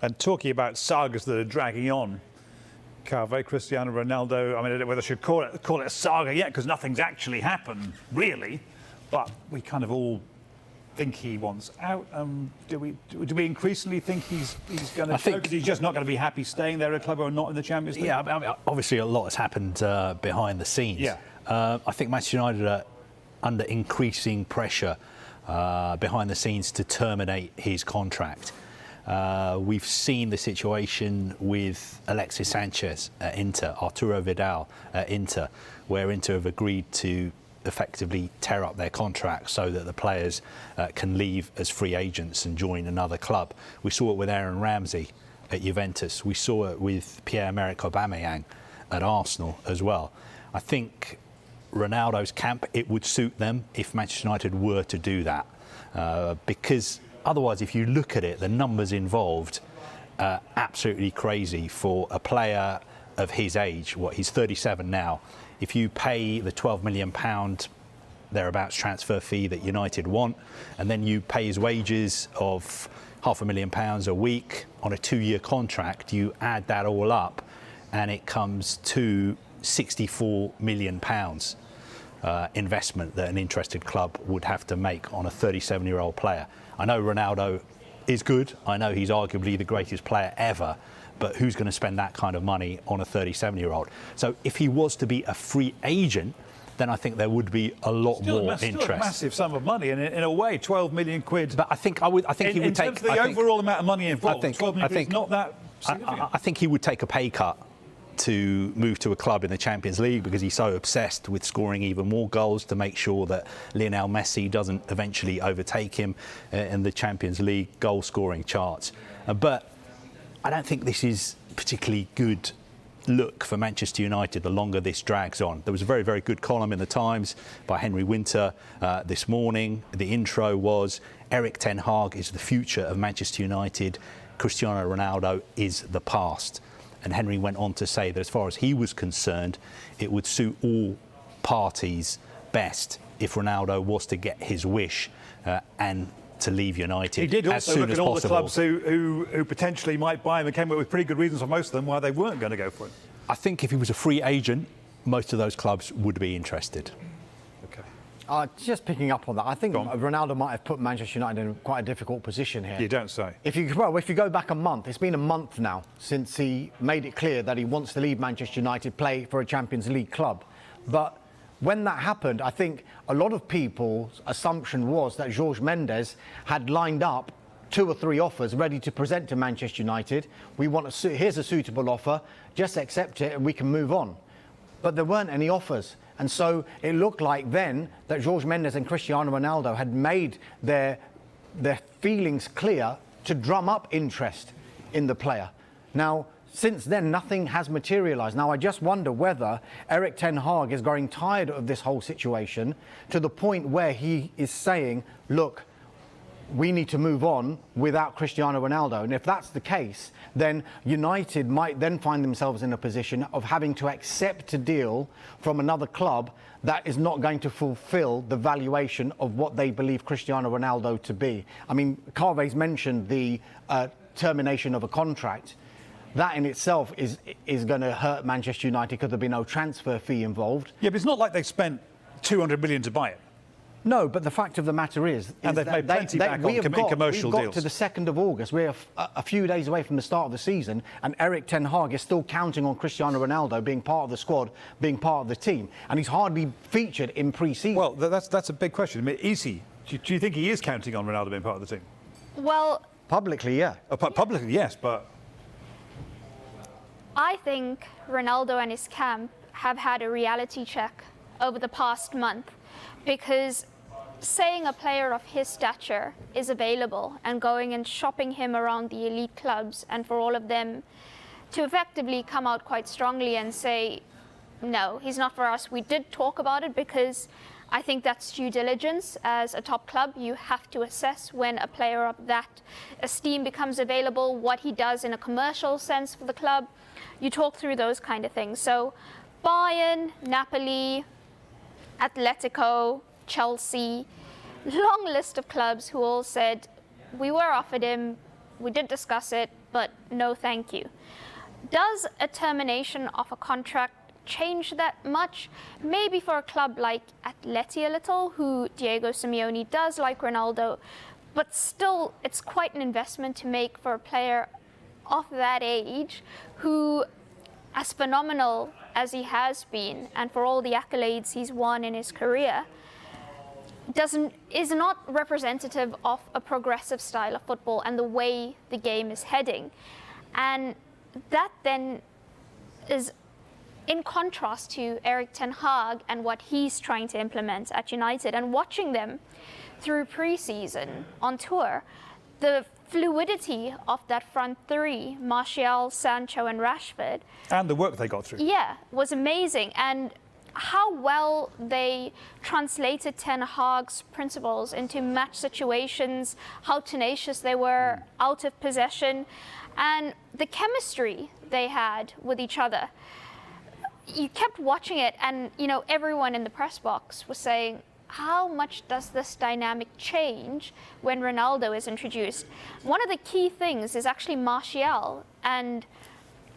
And talking about sagas that are dragging on, Carve, Cristiano Ronaldo, I mean, I don't know whether I should call it a saga yet, because nothing's actually happened, really. But we kind of all think he wants out. Do we increasingly think he's going to go? Because he's just not going to be happy staying there at a club or not in the Champions League? Yeah, I mean, obviously a lot has happened behind the scenes. Yeah. I think Manchester United are under increasing pressure behind the scenes to terminate his contract. We've seen the situation with Alexis Sanchez at Inter, Arturo Vidal at Inter, where Inter have agreed to effectively tear up their contract so that the players can leave as free agents and join another club. We saw it with Aaron Ramsey at Juventus. We saw it with Pierre-Emerick Aubameyang at Arsenal as well. I think Ronaldo's camp, it would suit them if Manchester United were to do that, because otherwise, if you look at it, the numbers involved are absolutely crazy for a player of his age. He's 37 now. If you pay the £12 million thereabouts transfer fee that United want, and then you pay his wages of £500,000 a week on a 2-year contract, you add that all up, and it comes to £64 million investment that an interested club would have to make on a 37-year-old player. I know Ronaldo is good. I know he's arguably the greatest player ever. But who's going to spend that kind of money on a 37-year-old? So if he was to be a free agent, then I think there would be a lot more interest. Still a massive sum of money, and in a way, 12 million quid. But I think he would take. In terms of the overall amount of money involved, 12 million quid is not that significant. I think he would take a pay cut to move to a club in the Champions League, because he's so obsessed with scoring even more goals to make sure that Lionel Messi doesn't eventually overtake him in the Champions League goal-scoring charts. But I don't think this is particularly good look for Manchester United the longer this drags on. There was a very, very good column in the Times by Henry Winter this morning. The intro was, Erik ten Hag is the future of Manchester United, Cristiano Ronaldo is the past. And Henry went on to say that as far as he was concerned, it would suit all parties best if Ronaldo was to get his wish and to leave United. He did as also soon look as at all possible. the clubs who potentially might buy him and came up with pretty good reasons for most of them why they weren't going to go for him. I think if he was a free agent, most of those clubs would be interested. Okay. Just picking up on that, I think Ronaldo might have put Manchester United in quite a difficult position here. You don't say. If you go back a month, it's been a month now since he made it clear that he wants to leave Manchester United, play for a Champions League club. But when that happened, I think a lot of people's assumption was that Jorge Mendes had lined up 2 or 3 offers ready to present to Manchester United. Here's a suitable offer, just accept it and we can move on. But there weren't any offers. And so it looked like then that Jorge Mendes and Cristiano Ronaldo had made their feelings clear to drum up interest in the player. Now, since then, nothing has materialised. Now, I just wonder whether Erik ten Hag is growing tired of this whole situation to the point where he is saying, look, we need to move on without Cristiano Ronaldo. And if that's the case, then United might then find themselves in a position of having to accept a deal from another club that is not going to fulfil the valuation of what they believe Cristiano Ronaldo to be. I mean, Carve's mentioned the termination of a contract. That in itself is going to hurt Manchester United because there'll be no transfer fee involved. Yeah, but it's not like they spent 200 million to buy it. No, but the fact of the matter is and they've made plenty back on commercial deals. We've got to the 2nd of August. We're a few days away from the start of the season, and Erik ten Hag is still counting on Cristiano Ronaldo being part of the squad, being part of the team, and he's hardly featured in pre-season. Well, that's a big question. I mean, is he? Do you think he is counting on Ronaldo being part of the team? Well, publicly, yeah. Publicly, yes, but I think Ronaldo and his camp have had a reality check over the past month, because saying a player of his stature is available and going and shopping him around the elite clubs, and for all of them to effectively come out quite strongly and say, no, he's not for us. We did talk about it, because I think that's due diligence. As a top club, you have to assess when a player of that esteem becomes available, what he does in a commercial sense for the club. You talk through those kind of things. So Bayern, Napoli, Atletico, Chelsea, long list of clubs who all said, we were offered him, we did discuss it, but no thank you. Does a termination of a contract change that much? Maybe for a club like Atleti a little, who Diego Simeone does like Ronaldo, but still it's quite an investment to make for a player of that age who, as phenomenal as he has been and for all the accolades he's won in his career, is not representative of a progressive style of football and the way the game is heading. And that then is in contrast to Erik ten Hag and what he's trying to implement at United. And watching them through pre-season on tour, the fluidity of that front three, Martial, Sancho and Rashford, And the work they got through. yeah, was amazing. And how well they translated Ten Hag's principles into match situations, how tenacious they were out of possession, and the chemistry they had with each other. You kept watching it, and everyone in the press box was saying, how much does this dynamic change when Ronaldo is introduced? One of the key things is actually Martial and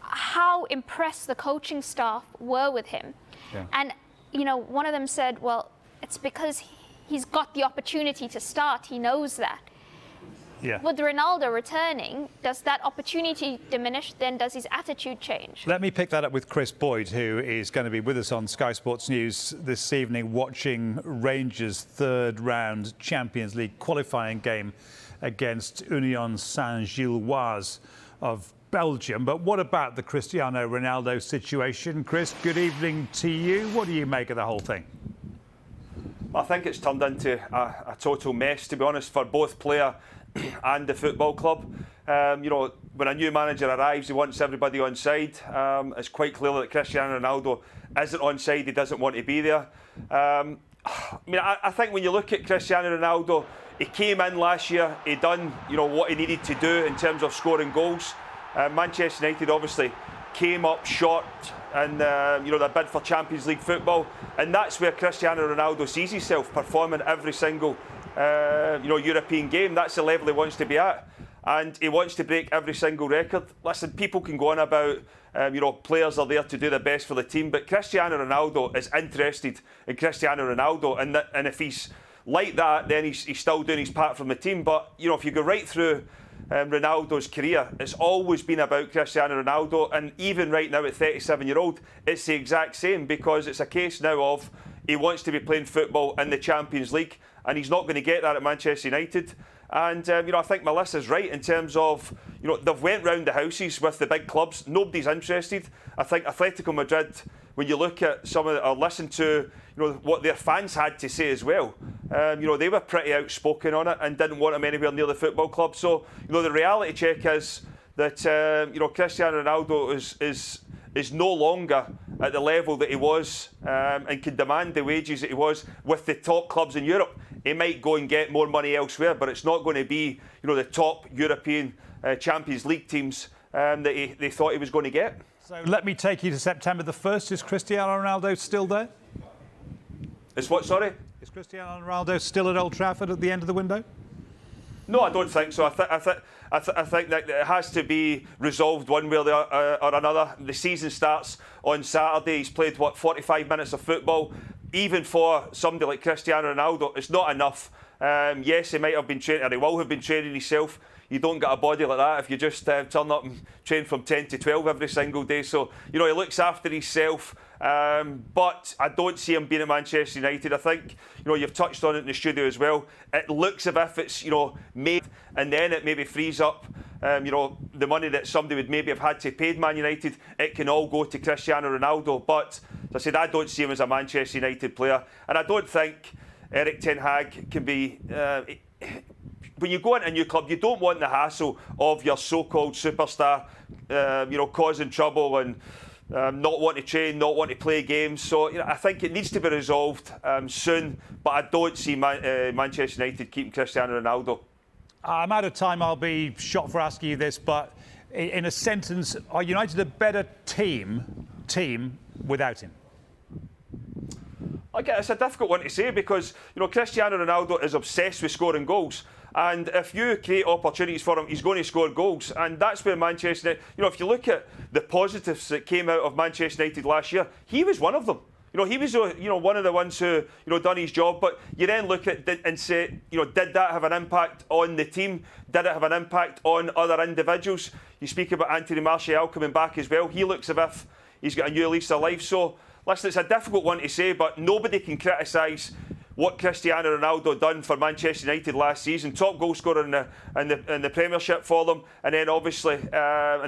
how impressed the coaching staff were with him. Yeah. And, one of them said, well, it's because he's got the opportunity to start. He knows that. Yeah. With Ronaldo returning, does that opportunity diminish? Then does his attitude change? Let me pick that up with Chris Boyd, who is going to be with us on Sky Sports News this evening, watching Rangers' third round Champions League qualifying game against Union Saint-Gilloise of Belgium. But what about the Cristiano Ronaldo situation? Chris, good evening to you. What do you make of the whole thing? I think it's turned into a total mess, to be honest, for both player and the football club. When a new manager arrives, he wants everybody on side. It's quite clear that Cristiano Ronaldo isn't on side. He doesn't want to be there. I think when you look at Cristiano Ronaldo, he came in last year. He done what he needed to do in terms of scoring goals. Manchester United obviously came up short in their bid for Champions League football, and that's where Cristiano Ronaldo sees himself performing every single European game. That's the level he wants to be at, and he wants to break every single record. Listen, people can go on about players are there to do the best for the team, but Cristiano Ronaldo is interested in Cristiano Ronaldo, and if he's like that, then he's still doing his part from the team. But if you go right through Ronaldo's career, it's always been about Cristiano Ronaldo, and even right now at 37-year-old, it's the exact same, because it's a case now of he wants to be playing football in the Champions League, and he's not going to get that at Manchester United. And I think Melissa's right in terms of they've went round the houses with the big clubs. Nobody's interested. I think Atletico Madrid, when you look at some of or listen to what their fans had to say as well, they were pretty outspoken on it and didn't want him anywhere near the football club. So the reality check is that Cristiano Ronaldo is no longer at the level that he was and can demand the wages that he was with the top clubs in Europe. He might go and get more money elsewhere, but it's not going to be the top European Champions League teams that they thought he was going to get. So let me take you to September the 1st. Is Cristiano Ronaldo still there? It's what, sorry? Is Cristiano Ronaldo still at Old Trafford at the end of the window? No, I don't think so. I think that it has to be resolved one way or another. The season starts on Saturday. He's played, 45 minutes of football. Even for somebody like Cristiano Ronaldo, it's not enough. Yes, he might have been training, or he will have been training himself. You don't get a body like that if you just turn up and train from 10 to 12 every single day. So, he looks after himself. But I don't see him being at Manchester United. I think, you've touched on it in the studio as well. It looks as if it's, made, and then it maybe frees up, the money that somebody would maybe have had to pay Man United. It can all go to Cristiano Ronaldo. But, as I said, I don't see him as a Manchester United player. And I don't think Erik ten Hag can be... when you go into a new club, you don't want the hassle of your so-called superstar, causing trouble and not wanting to train, not wanting to play games. So I think it needs to be resolved soon. But I don't see Manchester United keeping Cristiano Ronaldo. I'm out of time. I'll be shot for asking you this, but in a sentence, are United a better team without him? It's a difficult one to say because Cristiano Ronaldo is obsessed with scoring goals. And if you create opportunities for him, he's going to score goals. And that's where Manchester United, if you look at the positives that came out of Manchester United last year, he was one of them. He was, one of the ones who, done his job. But you then look at it and say, did that have an impact on the team? Did it have an impact on other individuals? You speak about Anthony Martial coming back as well. He looks as if he's got a new lease of life. So, listen, it's a difficult one to say, but nobody can criticise what Cristiano Ronaldo done for Manchester United last season. Top goal scorer in the Premiership for them, and then obviously in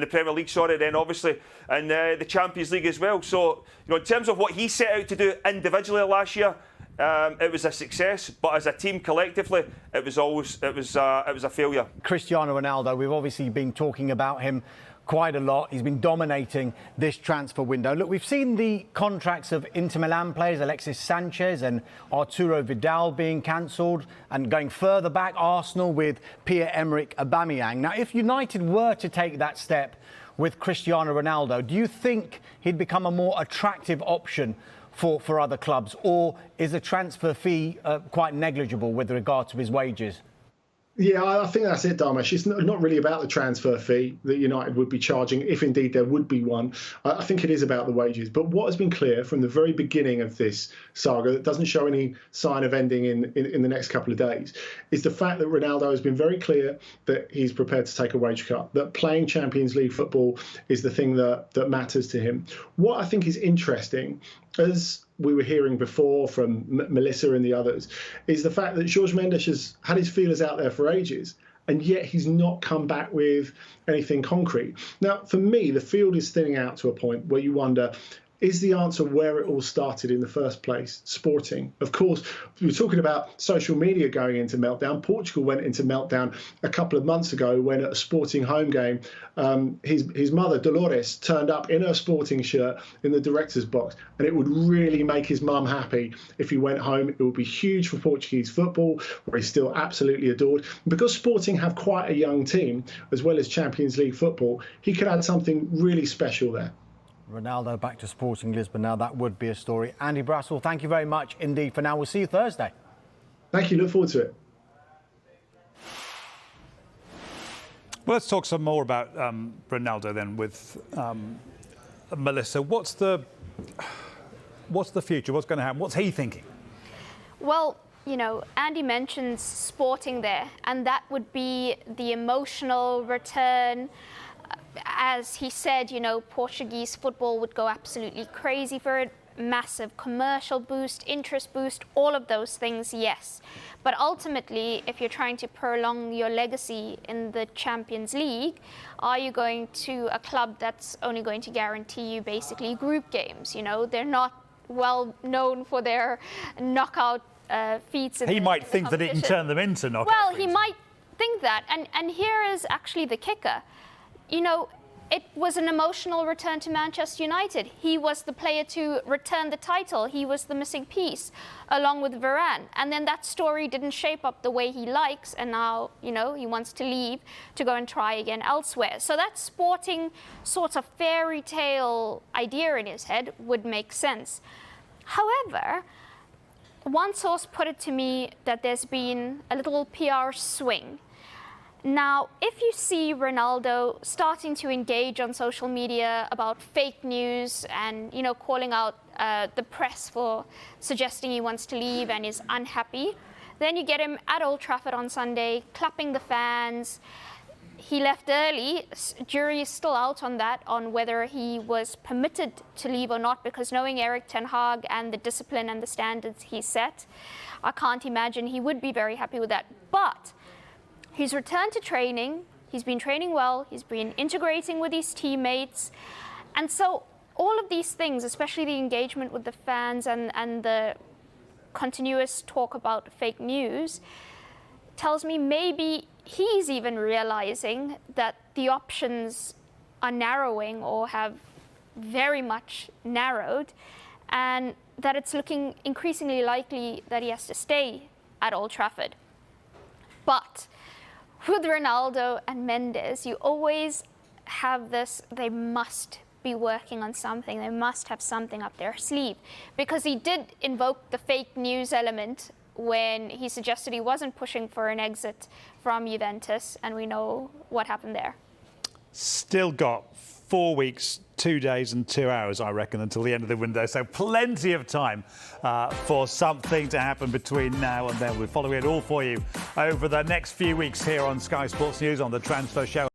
the Premier League, then obviously in the Champions League as well. So, in terms of what he set out to do individually last year, it was a success, but as a team collectively, it was a failure. Cristiano Ronaldo, we've obviously been talking about him quite a lot. He's been dominating this transfer window. Look, we've seen the contracts of Inter Milan players, Alexis Sanchez and Arturo Vidal, being cancelled, and going further back, Arsenal with Pierre-Emerick Aubameyang. Now, if United were to take that step with Cristiano Ronaldo, do you think he'd become a more attractive option for other clubs, or is the transfer fee quite negligible with regard to his wages? Yeah, I think that's it, Dharmesh. It's not really about the transfer fee that United would be charging, if indeed there would be one. I think it is about the wages. But what has been clear from the very beginning of this saga, that doesn't show any sign of ending in the next couple of days, is the fact that Ronaldo has been very clear that he's prepared to take a wage cut, that playing Champions League football is the thing that matters to him. What I think is interesting, as we were hearing before from Melissa and the others, is the fact that Jorge Mendes has had his feelers out there for ages, and yet he's not come back with anything concrete. Now, for me, the field is thinning out to a point where you wonder, is the answer where it all started in the first place? Sporting. Of course, we were talking about social media going into meltdown. Portugal went into meltdown a couple of months ago when at a Sporting home game, his mother, Dolores, turned up in her Sporting shirt in the director's box. And it would really make his mum happy if he went home. It would be huge for Portuguese football, where he's still absolutely adored. And because Sporting have quite a young team, as well as Champions League football, he could add something really special there. Ronaldo back to Sporting Lisbon now. That would be a story. Andy Brassel, thank you very much indeed for now. We'll see you Thursday. Thank you. Look forward to it. Well, let's talk some more about Ronaldo then with Melissa. What's the future? What's going to happen? What's he thinking? Well, Andy mentions Sporting there, and that would be the emotional return. As he said, Portuguese football would go absolutely crazy for it. Massive commercial boost, interest boost, all of those things, yes. But ultimately, if you're trying to prolong your legacy in the Champions League, are you going to a club that's only going to guarantee you basically group games? They're not well known for their knockout feats. He might think that it can turn them into knockout Well, feats. he might think that. And here is actually the kicker. It was an emotional return to Manchester United. He was the player to return the title. He was the missing piece, along with Varane. And then that story didn't shape up the way he likes, and now, he wants to leave to go and try again elsewhere. So that Sporting sort of fairy tale idea in his head would make sense. However, one source put it to me that there's been a little PR swing. Now, if you see Ronaldo starting to engage on social media about fake news and, calling out the press for suggesting he wants to leave and is unhappy, then you get him at Old Trafford on Sunday, clapping the fans. He left early. Jury is still out on that, on whether he was permitted to leave or not, because knowing Erik ten Hag and the discipline and the standards he set, I can't imagine he would be very happy with that. But he's returned to training, he's been training well, he's been integrating with his teammates. And so all of these things, especially the engagement with the fans and the continuous talk about fake news, tells me maybe he's even realizing that the options are narrowing or have very much narrowed, and that it's looking increasingly likely that he has to stay at Old Trafford. But with Ronaldo and Mendes, you always have this, they must be working on something, they must have something up their sleeve. Because he did invoke the fake news element when he suggested he wasn't pushing for an exit from Juventus, and we know what happened there. Still got 4 weeks, 2 days and 2 hours, I reckon, until the end of the window. So plenty of time for something to happen between now and then. We'll follow it all for you over the next few weeks here on Sky Sports News on The Transfer Show.